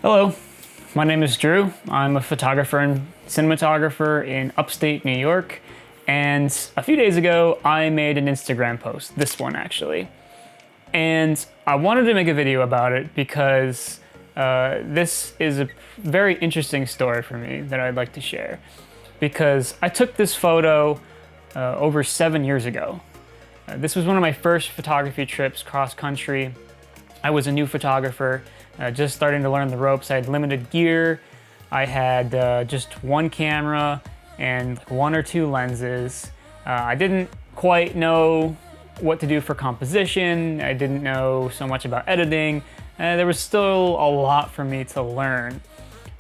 Hello, my name is Drew. I'm a photographer and cinematographer in upstate New York, and a few days ago I made an Instagram post, this one actually, and I wanted to make a video about it because this is a very interesting story for me that I'd like to share, because I took this photo over 7 years ago. This was one of my first photography trips cross-country. I was a new photographer, just starting to learn the ropes. I had limited gear. I had just one camera and one or two lenses. I didn't quite know what to do for composition. I didn't know so much about editing. There was still a lot for me to learn.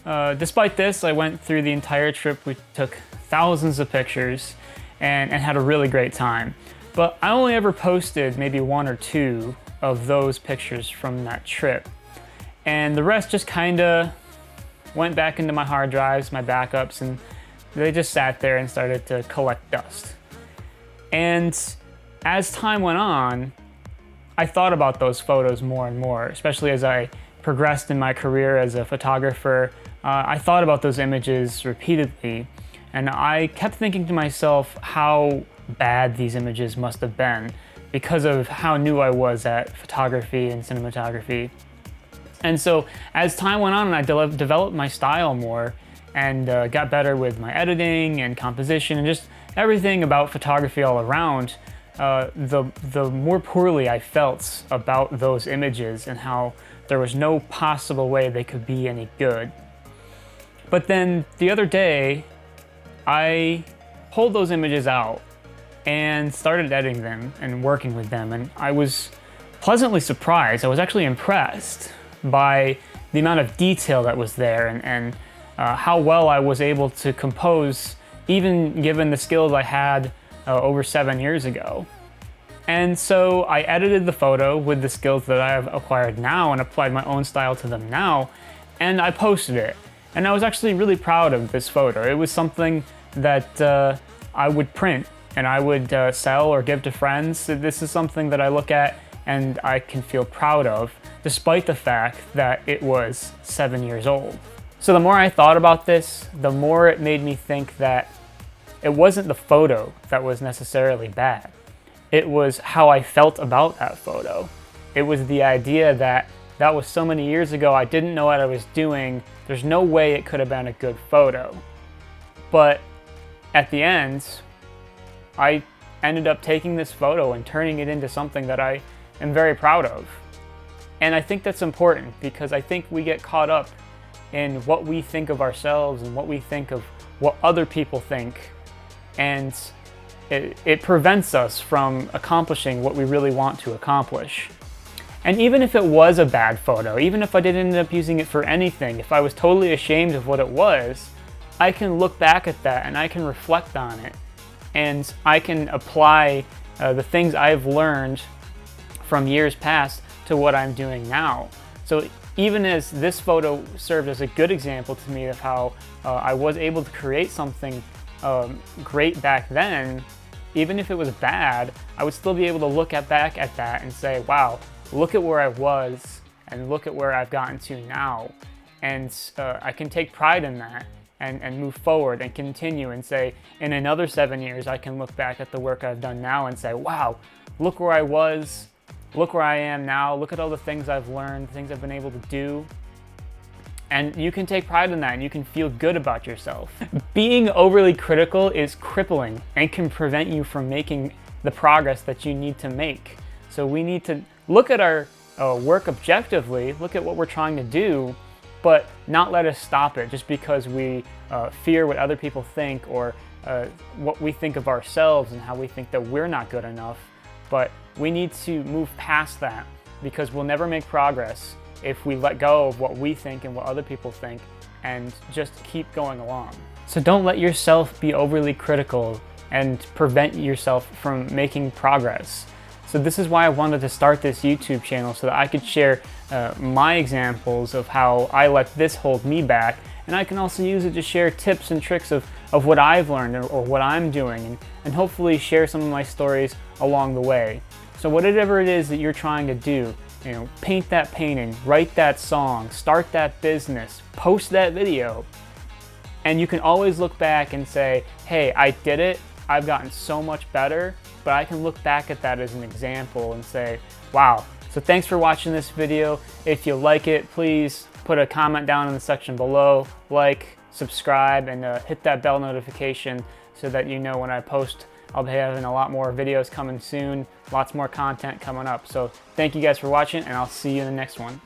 Despite this, I went through the entire trip. We took thousands of pictures and had a really great time. But I only ever posted maybe one or two of those pictures from that trip. And the rest just kind of went back into my hard drives, my backups, and they just sat there and started to collect dust. And as time went on, I thought about those photos more and more, especially as I progressed in my career as a photographer. I thought about those images repeatedly, and I kept thinking to myself how bad these images must have been because of how new I was at photography and cinematography. And so as time went on and I developed my style more and got better with my editing and composition and just everything about photography all around, the more poorly I felt about those images and how there was no possible way they could be any good. But then the other day, I pulled those images out and started editing them and working with them, and I was pleasantly surprised. I was actually impressed by the amount of detail that was there and how well I was able to compose, even given the skills I had over 7 years ago. And so I edited the photo with the skills that I have acquired now and applied my own style to them now, and I posted it. And I was actually really proud of this photo. It was something that I would print and I would sell or give to friends. This is something that I look at and I can feel proud of, despite the fact that it was 7 years old. So the more I thought about this, the more it made me think that it wasn't the photo that was necessarily bad. It was how I felt about that photo. It was the idea that that was so many years ago, I didn't know what I was doing. There's no way it could have been a good photo. But at the end, I ended up taking this photo and turning it into something that I am very proud of. And I think that's important because I think we get caught up in what we think of ourselves and what we think of what other people think. And it prevents us from accomplishing what we really want to accomplish. And even if it was a bad photo, even if I didn't end up using it for anything, if I was totally ashamed of what it was, I can look back at that and I can reflect on it. And I can apply the things I've learned from years past to what I'm doing now. So even as this photo served as a good example to me of how I was able to create something great back then, even if it was bad, I would still be able to look back at that and say, wow, look at where I was and look at where I've gotten to now. And I can take pride in that and move forward and continue and say, in another 7 years, I can look back at the work I've done now and say, wow, look where I was, look where I am now, look at all the things I've learned, things I've been able to do. And you can take pride in that and you can feel good about yourself. Being overly critical is crippling and can prevent you from making the progress that you need to make. So we need to look at our work objectively, look at what we're trying to do, but not let us stop it just because we fear what other people think or what we think of ourselves and how we think that we're not good enough. But we need to move past that because we'll never make progress if we let go of what we think and what other people think and just keep going along. So don't let yourself be overly critical and prevent yourself from making progress. So this is why I wanted to start this YouTube channel, so that I could share my examples of how I let this hold me back, and I can also use it to share tips and tricks of what I've learned or what I'm doing, and hopefully share some of my stories along the way. So whatever it is that you're trying to do, paint that painting, write that song, start that business, post that video. And you can always look back and say, hey, I did it, I've gotten so much better, but I can look back at that as an example and say, wow. So thanks for watching this video. If you like it, please put a comment down in the section below, like, subscribe, and hit that bell notification so that you know when I post. I'll be having a lot more videos coming soon, lots more content coming up. So thank you guys for watching, and I'll see you in the next one.